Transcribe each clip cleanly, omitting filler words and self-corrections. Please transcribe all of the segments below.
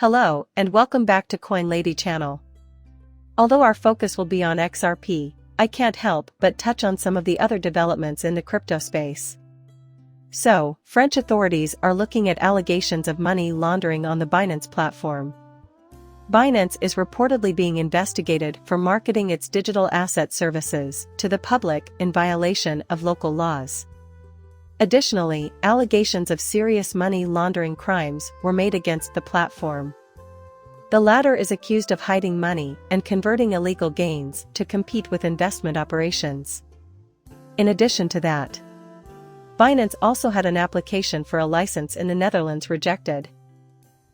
Hello, and welcome back to Coin Lady channel. Although our focus will be on XRP, I can't help but touch on some of the other developments in the crypto space. So, French authorities are looking at allegations of money laundering on the Binance platform. Binance is reportedly being investigated for marketing its digital asset services to the public in violation of local laws. Additionally, allegations of serious money laundering crimes were made against the platform. The latter is accused of hiding money and converting illegal gains to compete with investment operations. In addition to that, Binance also had an application for a license in the Netherlands rejected.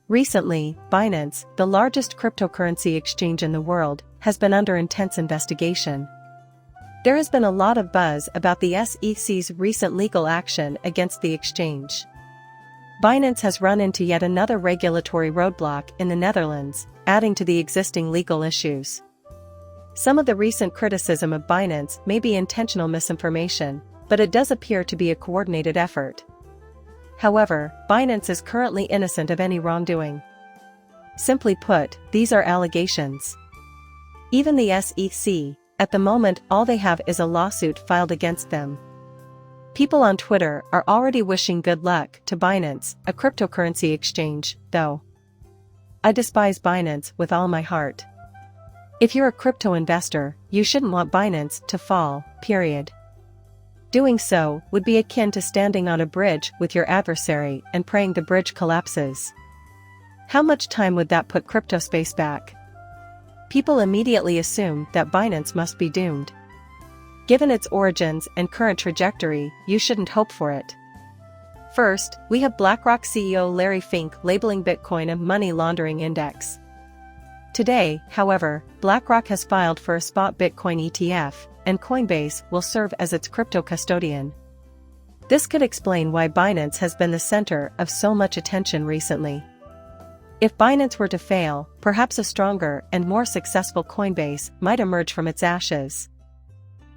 Recently, Binance, the largest cryptocurrency exchange in the world, has been under intense investigation. There has been a lot of buzz about the SEC's recent legal action against the exchange. Binance has run into yet another regulatory roadblock in the Netherlands, adding to the existing legal issues. Some of the recent criticism of Binance may be intentional misinformation, but it does appear to be a coordinated effort. However, Binance is currently innocent of any wrongdoing. Simply put, these are allegations. Even the SEC, at the moment, all they have is a lawsuit filed against them. People on Twitter are already wishing good luck to Binance, a cryptocurrency exchange, though. I despise Binance with all my heart. If you're a crypto investor, you shouldn't want Binance to fall, period. Doing so would be akin to standing on a bridge with your adversary and praying the bridge collapses. How much time would that put crypto space back? People immediately assume that Binance must be doomed. Given its origins and current trajectory, you shouldn't hope for it. First, we have BlackRock CEO Larry Fink labeling Bitcoin a money laundering index. Today, however, BlackRock has filed for a spot Bitcoin ETF, and Coinbase will serve as its crypto custodian. This could explain why Binance has been the center of so much attention recently. If Binance were to fail, perhaps a stronger and more successful Coinbase might emerge from its ashes.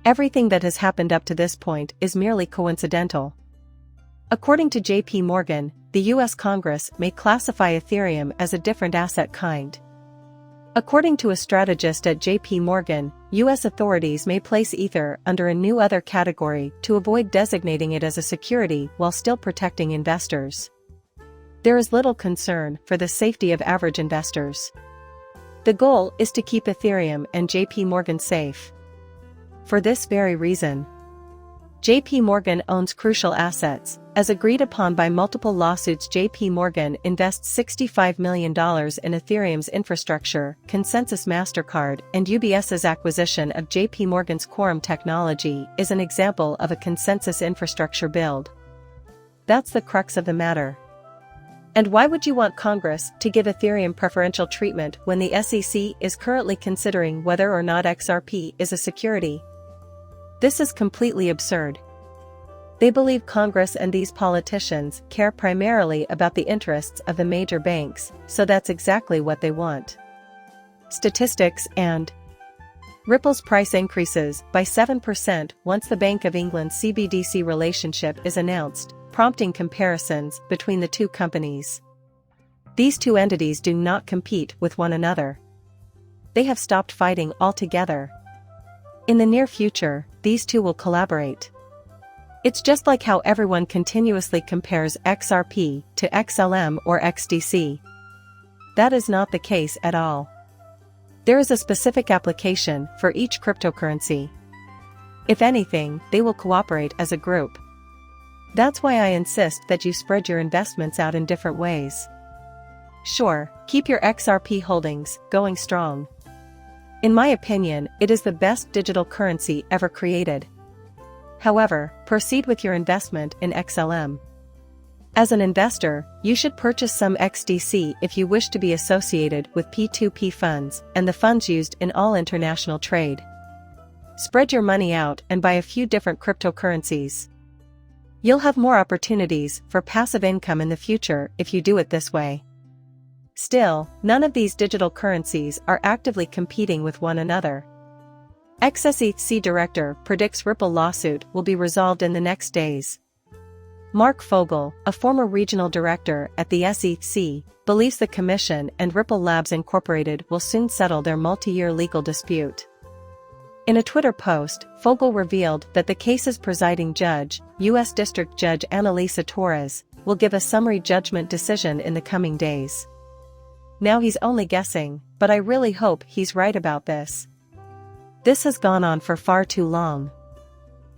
Everything that has happened up to this point is merely coincidental. According to JP Morgan, the US Congress may classify Ethereum as a different asset kind. According to a strategist at JP Morgan, US authorities may place Ether under a new other category to avoid designating it as a security while still protecting investors. There is little concern for the safety of average investors. The goal is to keep Ethereum and JP Morgan safe. For this very reason, JP Morgan owns crucial assets. As agreed upon by multiple lawsuits, JP Morgan invests $65 million in Ethereum's infrastructure. Consensus Mastercard and UBS's acquisition of JP Morgan's Quorum technology is an example of a consensus infrastructure build. That's the crux of the matter. And why would you want Congress to give Ethereum preferential treatment when the SEC is currently considering whether or not XRP is a security? This is completely absurd. They believe Congress and these politicians care primarily about the interests of the major banks, so that's exactly what they want. Statistics and Ripple's price increases by 7% once the Bank of England CBDC relationship is announced, prompting comparisons between the two companies. These two entities do not compete with one another. They have stopped fighting altogether. In the near future, these two will collaborate. It's just like how everyone continuously compares XRP to XLM or XDC. That is not the case at all. There is a specific application for each cryptocurrency. If anything, they will cooperate as a group. That's why I insist that you spread your investments out in different ways. Sure, keep your XRP holdings going strong. In my opinion, it is the best digital currency ever created. However, proceed with your investment in XLM. As an investor, you should purchase some XDC if you wish to be associated with P2P funds and the funds used in all international trade. Spread your money out and buy a few different cryptocurrencies. You'll have more opportunities for passive income in the future if you do it this way. Still, none of these digital currencies are actively competing with one another. XSEC director predicts Ripple lawsuit will be resolved in the next days. Mark Fogel, a former regional director at the SEC, believes the Commission and Ripple Labs Incorporated will soon settle their multi-year legal dispute. In a Twitter post, Fogel revealed that the case's presiding judge, U.S. District Judge Annalisa Torres, will give a summary judgment decision in the coming days. Now he's only guessing, but I really hope he's right about this. This has gone on for far too long.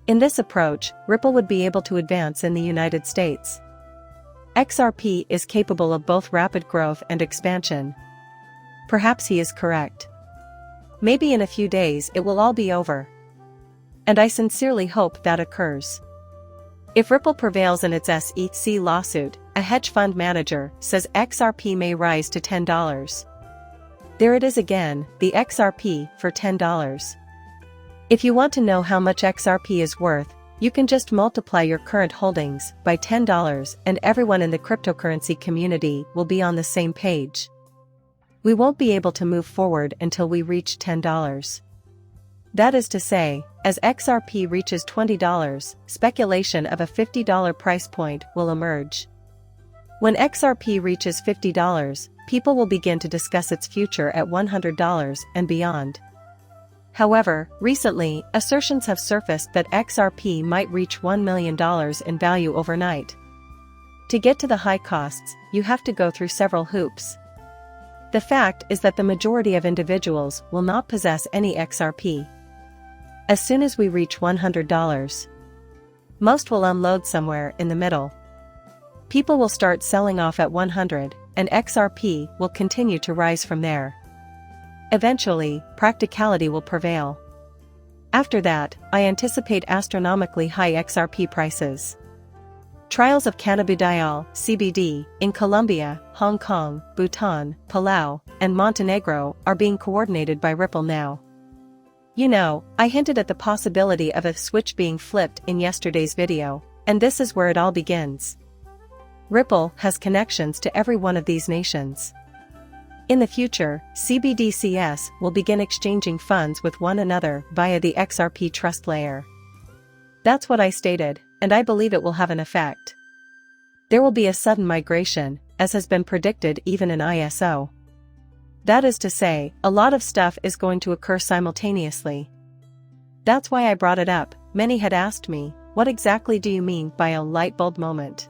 In this approach, Ripple would be able to advance in the United States. XRP is capable of both rapid growth and expansion. Perhaps he is correct. Maybe in a few days it will all be over. And I sincerely hope that occurs. If Ripple prevails in its SEC lawsuit, a hedge fund manager says XRP may rise to $10. There it is again, the XRP for $10. If you want to know how much XRP is worth, you can just multiply your current holdings by $10 and everyone in the cryptocurrency community will be on the same page. We won't be able to move forward until we reach $10. That is to say, as XRP reaches $20, speculation of a $50 price point will emerge. When XRP reaches $50, people will begin to discuss its future at $100 and beyond. However, recently, assertions have surfaced that XRP might reach $1 million in value overnight. To get to the high costs, you have to go through several hoops. The fact is that the majority of individuals will not possess any XRP. As soon as we reach $100, most will unload somewhere in the middle. People will start selling off at 100, and XRP will continue to rise from there. Eventually, practicality will prevail. After that, I anticipate astronomically high XRP prices. Trials of cannabidiol, CBD, in Colombia, Hong Kong, Bhutan, Palau, and Montenegro are being coordinated by Ripple now. You know, I hinted at the possibility of a switch being flipped in yesterday's video, and this is where it all begins. Ripple has connections to every one of these nations. In the future, CBDCs will begin exchanging funds with one another via the XRP trust layer. That's what I stated, and I believe it will have an effect. There will be a sudden migration, as has been predicted even in ISO. That is to say, a lot of stuff is going to occur simultaneously. That's why I brought it up. Many had asked me, what exactly do you mean by a light bulb moment?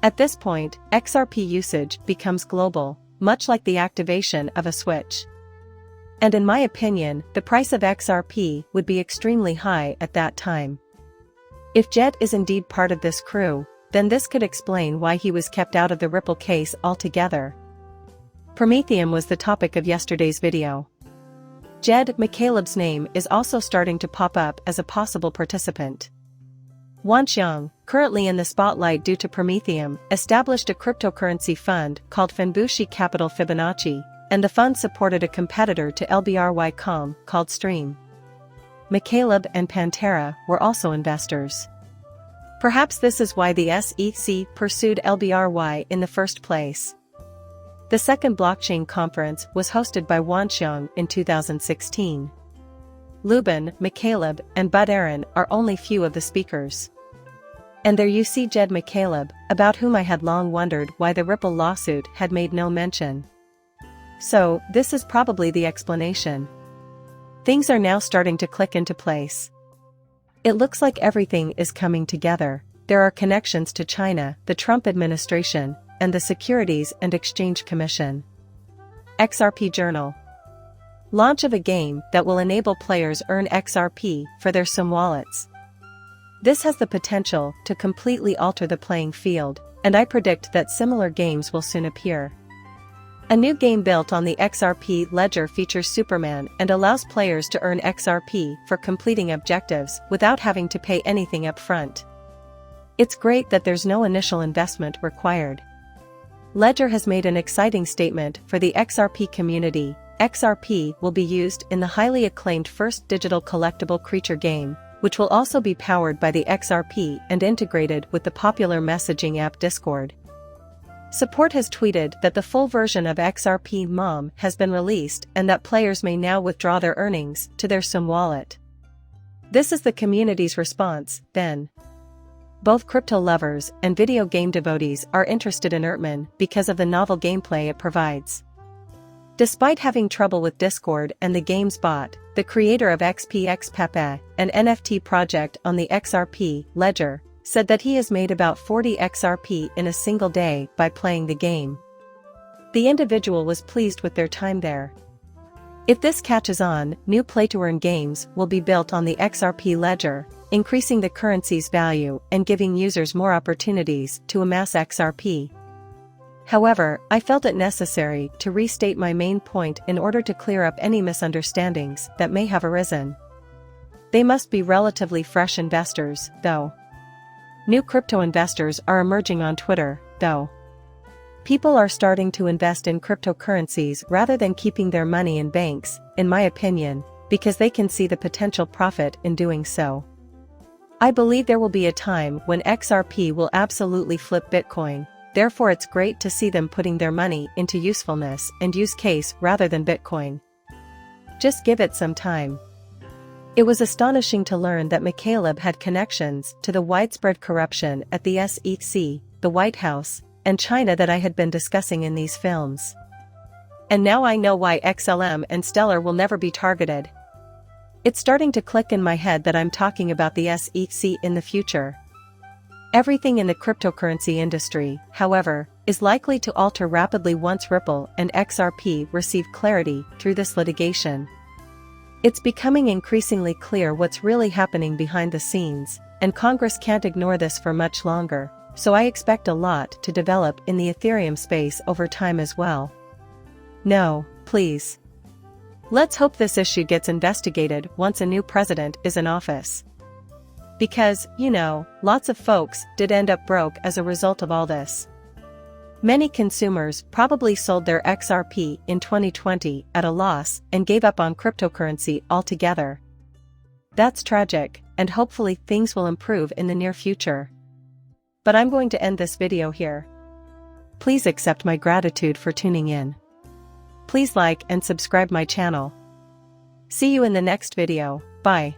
At this point, XRP usage becomes global, much like the activation of a switch. And in my opinion, the price of XRP would be extremely high at that time. If Jed is indeed part of this crew, then this could explain why he was kept out of the Ripple case altogether. Prometheum was the topic of yesterday's video. Jed McCaleb's name is also starting to pop up as a possible participant. Wanxiang, currently in the spotlight due to Prometheum, established a cryptocurrency fund called Fenbushi Capital Fibonacci, and the fund supported a competitor to LBRY.com called Stream. McCaleb and Pantera were also investors. Perhaps this is why the SEC pursued LBRY in the first place. The second blockchain conference was hosted by Wanxiang in 2016. Lubin, McCaleb, and Bud Aaron are only few of the speakers. And there you see Jed McCaleb, about whom I had long wondered why the Ripple lawsuit had made no mention. So, this is probably the explanation. Things are now starting to click into place. It looks like everything is coming together. There are connections to China, the Trump administration, and the Securities and Exchange Commission. XRP Journal. Launch of a game that will enable players earn XRP for their SIM wallets. This has the potential to completely alter the playing field, and I predict that similar games will soon appear. A new game built on the XRP ledger features Superman and allows players to earn XRP for completing objectives without having to pay anything up front. It's great that there's no initial investment required. Ledger has made an exciting statement for the XRP community. XRP will be used in the highly acclaimed first digital collectible creature game, which will also be powered by the XRP and integrated with the popular messaging app Discord. Support has tweeted that the full version of XRP MOM has been released and that players may now withdraw their earnings to their SIM wallet. This is the community's response, then. Both crypto lovers and video game devotees are interested in Erdman because of the novel gameplay it provides. Despite having trouble with Discord and the game's bot, the creator of XPX Pepe, an NFT project on the XRP ledger, said that he has made about 40 XRP in a single day by playing the game. The individual was pleased with their time there. If this catches on, new play-to-earn games will be built on the XRP ledger, increasing the currency's value and giving users more opportunities to amass XRP. However, I felt it necessary to restate my main point in order to clear up any misunderstandings that may have arisen. They must be relatively fresh investors, though. New crypto investors are emerging on Twitter, though. People are starting to invest in cryptocurrencies rather than keeping their money in banks, in my opinion, because they can see the potential profit in doing so. I believe there will be a time when XRP will absolutely flip Bitcoin, therefore it's great to see them putting their money into usefulness and use case rather than Bitcoin. Just give it some time. It was astonishing to learn that McCaleb had connections to the widespread corruption at the SEC, the White House, and China that I had been discussing in these films. And now I know why XLM and Stellar will never be targeted. It's starting to click in my head that I'm talking about the SEC in the future. Everything in the cryptocurrency industry, however, is likely to alter rapidly once Ripple and XRP receive clarity through this litigation. It's becoming increasingly clear what's really happening behind the scenes, and Congress can't ignore this for much longer, so I expect a lot to develop in the Ethereum space over time as well. No, please. Let's hope this issue gets investigated once a new president is in office. Because, lots of folks did end up broke as a result of all this. Many consumers probably sold their XRP in 2020 at a loss and gave up on cryptocurrency altogether. That's tragic, and hopefully things will improve in the near future. But I'm going to end this video here. Please accept my gratitude for tuning in. Please like and subscribe my channel. See you in the next video. Bye.